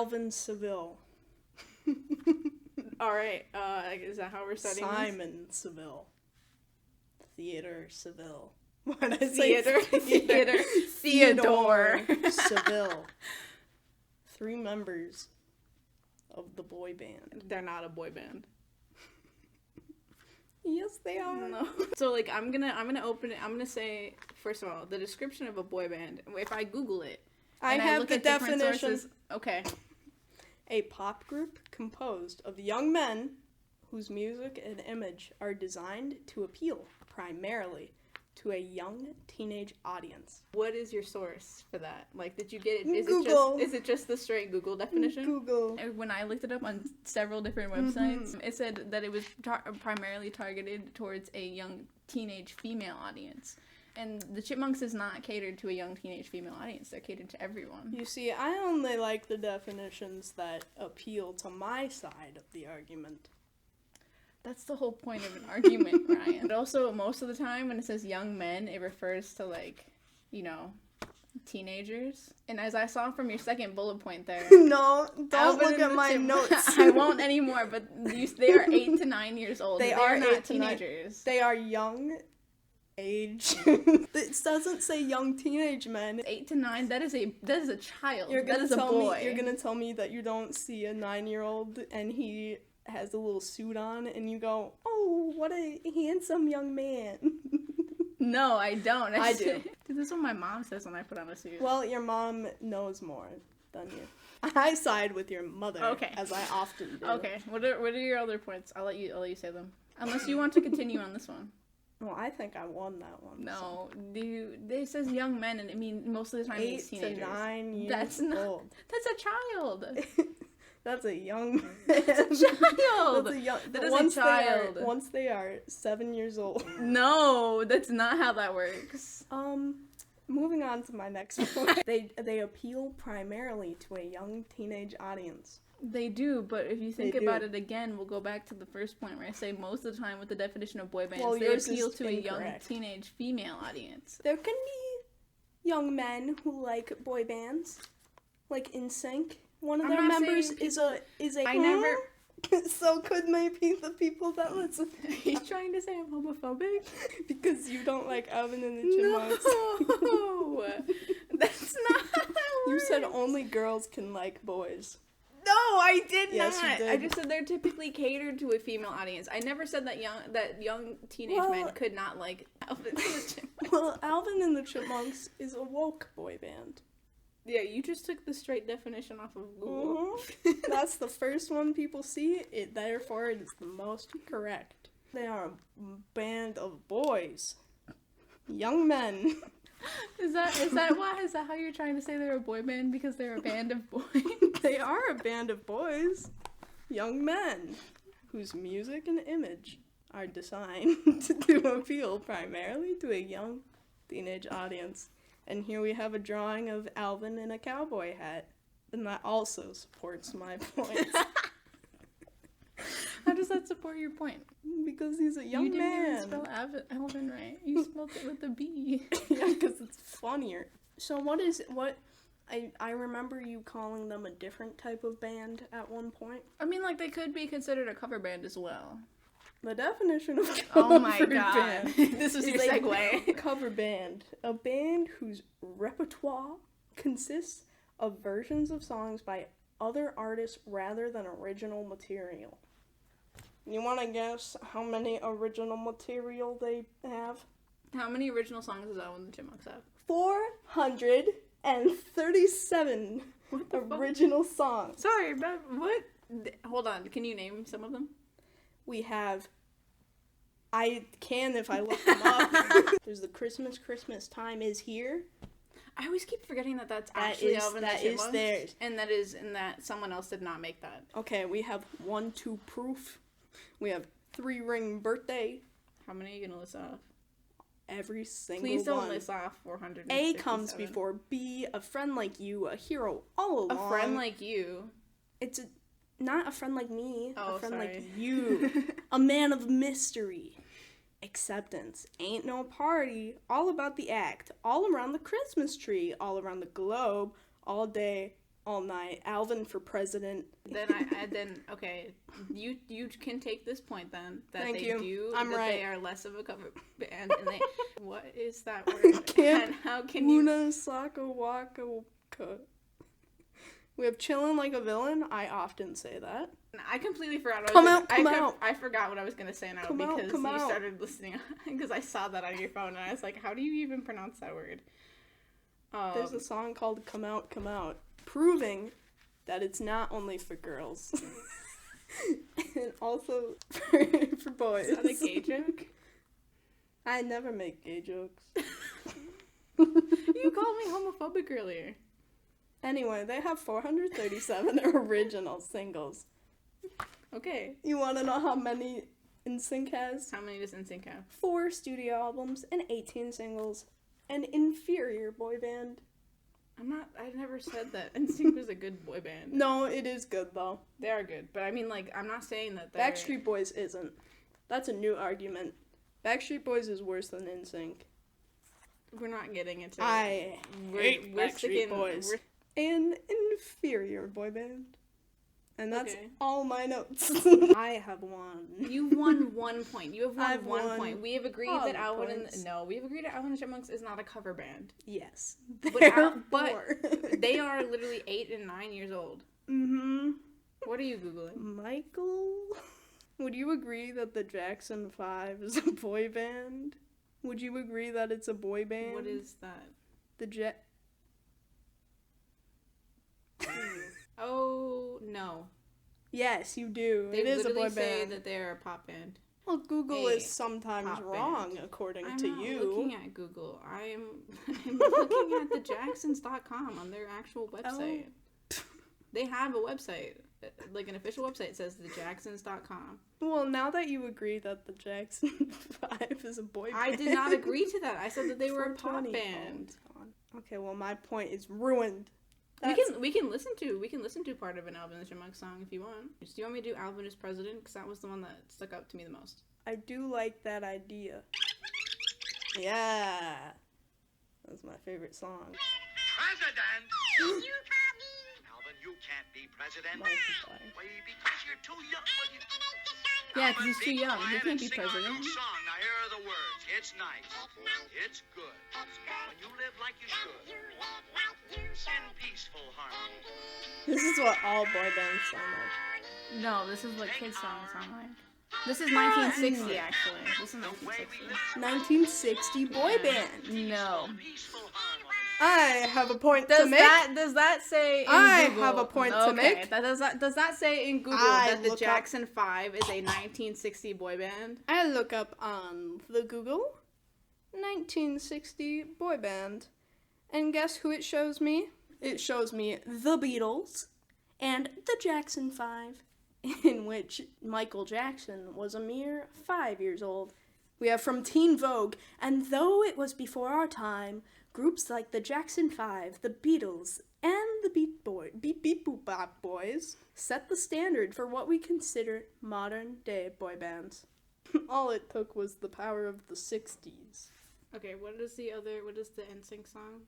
Alvin Seville. All right. Is that how we're studying Simon Seville. Theodore Seville. What did I say? Theodore. Theodore. Seville. 3 members of the boy band. They're not a boy band. Yes, they are. No. So like I'm gonna open it. I'm gonna say, first of all, the description of a boy band. If I Google it, I have the definition. Sources, okay. A pop group composed of young men whose music and image are designed to appeal primarily to a young teenage audience. What is your source for that? Like, did you get it? Google. Is it just the straight Google definition? Google. When I looked it up on several different websites, it said that it was primarily targeted towards a young teenage female audience. And the Chipmunks is not catered to a young teenage female audience. They're catered to everyone. You see, I only like the definitions that appeal to my side of the argument. That's the whole point of an argument, Ryan. But also, most of the time, when it says young men, it refers to, like, you know, teenagers. And as I saw from your second bullet point there... No, don't look at my notes. I won't anymore, but they are 8 to 9 years old. They are not teenagers. They are young age. It doesn't say young teenage men. 8 to 9, that is a child. That is a boy. You're gonna tell me that you don't see a 9-year-old and he has a little suit on and you go, oh, what a handsome young man. No, I don't. I do. Dude, this is what my mom says when I put on a suit. Well, your mom knows more than you. I side with your mother, okay, as I often do. Okay, what are your other points? I'll let you say them. Unless you want to continue on this one. Well, I think I won that one. No, it says young men, and I mean most of the time it's teenagers. 8 to 9 years old. That's a child. That's a young man. That's a child. That is a child. Once they are 7 years old. No, that's not how that works. Moving on to my next point. They appeal primarily to a young teenage audience. They do, but if you think about it again, we'll go back to the first point where I say most of the time with the definition of boy bands, they appeal to a young teenage female audience. There can be young men who like boy bands, like NSYNC. One of their members is a. I never. So could maybe the people that listen. Are you trying to say I'm homophobic? Because you don't like Alvin and the Chipmunks. No, that's not. You said only girls can like boys. No, I did not. Yes, you did. I just said they're typically catered to a female audience. I never said that young teenage men could not like Alvin and the Chipmunks. Well, Alvin and the Chipmunks is a woke boy band. Yeah, you just took the straight definition off of Google. Mm-hmm. That's the first one people see. Therefore, it is the most correct. They are a band of boys, young men. Is that why? Is that how you're trying to say they're a boy band? Because they're a band of boys? They are a band of boys, young men, whose music and image are designed to appeal primarily to a young teenage audience. And here we have a drawing of Alvin in a cowboy hat. And that also supports my point. How does that support your point? Because he's a young man. You didn't even spell Alvin right. You spelled it with a B. Yeah, because it's funnier. So I remember you calling them a different type of band at one point. I mean, like, they could be considered a cover band as well. The definition of cover band. This was your segue. Cover band. A band whose repertoire consists of versions of songs by other artists rather than original material. You want to guess how many original material they have? How many original songs does Alvin and the Chipmunks have? 437 original songs. Sorry, but what? Hold on, can you name some of them? We have, I can if I look them up. There's the Christmas Time is Here. I always keep forgetting that's actually Alvin and the Chipmunks. That is theirs. And that someone else did not make that. Okay, we have 1-2 Proof. We have 3-Ring Birthday. How many are you going to list off? Every single one. Please don't list off 400. A comes before B, A Friend Like You, A Hero All Along. A Friend Like You? It's not A Friend Like Me. Oh, A Friend sorry. Like You. A Man of Mystery. Acceptance. Ain't No Party. All About the Act. All Around the Christmas Tree. All Around the Globe. All Day. all night. Alvin for president. Then okay, you can take this point then that Thank they you. do I'm that right. they are less of a cover band and they what is that word? And how can you Una Saka Waka Waka. We have Chillin' Like a Villain. I often say that. I completely forgot what Come I was out, come out. I forgot what I was gonna say now Come because out. you started listening because I saw that on your phone and I was like, how do you even pronounce that word? There's a song called Come Out, Come Out, proving that it's not only for girls. And also for boys. Is that a gay joke? I never make gay jokes. You called me homophobic earlier. Anyway, they have 437 original singles. Okay. You want to know how many NSYNC has? How many does NSYNC have? 4 studio albums and 18 singles. An inferior boy band. I never said that NSYNC was a good boy band. No, it is good though. They are good, but I mean, like, I'm not saying that they're... Backstreet Boys isn't. That's a new argument. Backstreet Boys is worse than NSYNC. We're not getting into... I hate we're Backstreet sticking- Boys. we're- An inferior boy band. And that's Okay. all my notes. I have won. You won 1 point. You have won I've one won point. We have agreed all that the Alvin points. we've agreed that Alvin and Chipmunks is not a cover band. Yes. But Therefore. They are literally 8 and 9 years old. Mm-hmm. What are you Googling? Michael? Would you agree that the Jackson 5 is a boy band? Would you agree that it's a boy band? What is that? The Oh, no. Yes, you do. They it is a literally boy say band. that they're a pop band. Well, Google a is sometimes pop wrong, band. according I'm to not you. looking at Google. I'm looking at thejacksons.com on their actual website. They have a website. Like an official website says thejacksons.com. Well, now that you agree that the Jackson 5 is a boy band. I did not agree to that. I said that they were a pop 420. band. Oh, it's gone. Okay, well, my point is ruined. We can listen to part of an Alvin and the Chipmunks song if you want. Do you want me to do Alvin as president? Because that was the one that stuck out to me the most. I do like that idea. Yeah. That's my favorite song. President? Alvin, you can't be president. Multiply. Why, because you're too young. Well, Yeah, because he's too Alvin, be young. He quiet can't and be sing our president. new song. Now here are the words. It's nice. It's good. When you live like you should. In peaceful harmony. This is what all boy bands sound like. No, this is what kids' songs sound like. This is 1960, actually. This is The way we 1960. live 1960 boy band. No. in peaceful harmony. I have a point to make. Does that say in I Google? have a point to Okay, make. Does that say in Google I that the look up- Jackson 5 is a 1960 boy band? I look up on the Google 1960 boy band. And guess who it shows me? It shows me the Beatles and the Jackson 5, in which Michael Jackson was a mere 5 years old. We have from Teen Vogue, and though it was before our time, groups like the Jackson 5, the Beatles, and the Beat Boop Bop Boys set the standard for what we consider modern day boy bands. All it took was the power of the 60s. Okay, what is the NSYNC song?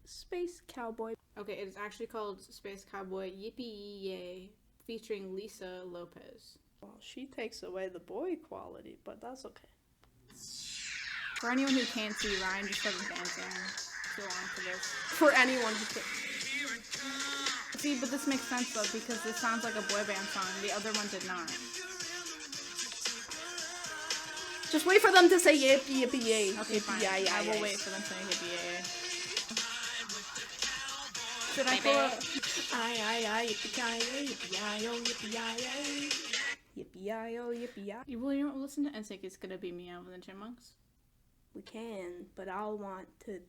Space Cowboy. Okay, it is actually called Space Cowboy Yippee Yay, featuring Lisa Lopez. Well, she takes away the boy quality, but that's okay. For anyone who can't see, Ryan just started dancing too long for this. For anyone who can. See, but this makes sense though, because this sounds like a boy band song. The other one did not. Just wait for them to say yippee yippee yay. Okay, Yippee, fine. yay, I will yay. wait for them to say yippee yay. Should I pull up? Aye, yippee yippee yippee. You will you listen to NSYNC? It's gonna be me, Alvin and the Chipmunks. We can, but I'll want to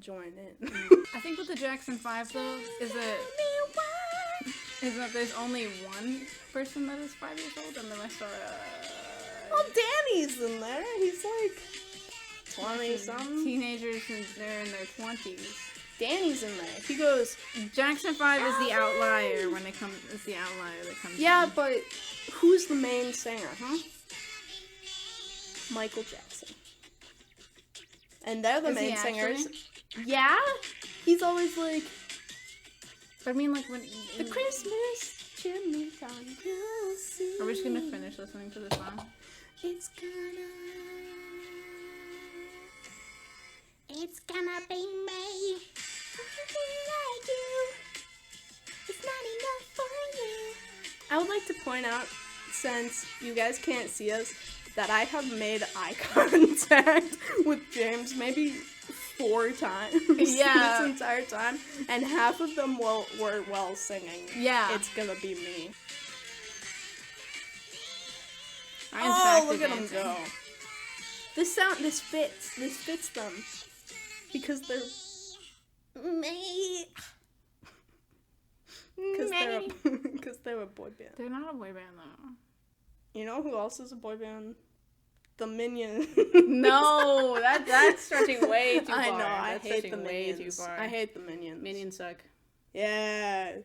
join in. I think with the Jackson 5 though is that there's only one person that is 5 years old and the rest are Well, Danny's in there. He's like 20 something. teenagers and they're in their 20s. Danny's in there. He goes, Jackson 5 is the outlier when it comes. It's the outlier that comes. yeah, in. but who's the main singer, huh? Michael Jackson. And they're the Is he main singers. actually? Yeah? He's always like, But I mean, like, when... The Christmas chimney song, you'll see. Are we just gonna finish listening to the song? It's gonna be me. Everything I do is not enough for you. I would like to point out, since you guys can't see us, that I have made eye contact with James maybe 4 times Yeah. this entire time, and half of them were while singing. Yeah. It's gonna be me. Ryan's Oh, back to look at them dancing. go. This fits them. Because they're me. Because they're a boy band. They're not a boy band, though. You know who else is a boy band? The Minions. No, that's stretching way too far. I know, I That's hate the stretching way Minions. too far. I hate the Minions. Minions suck. Yeah.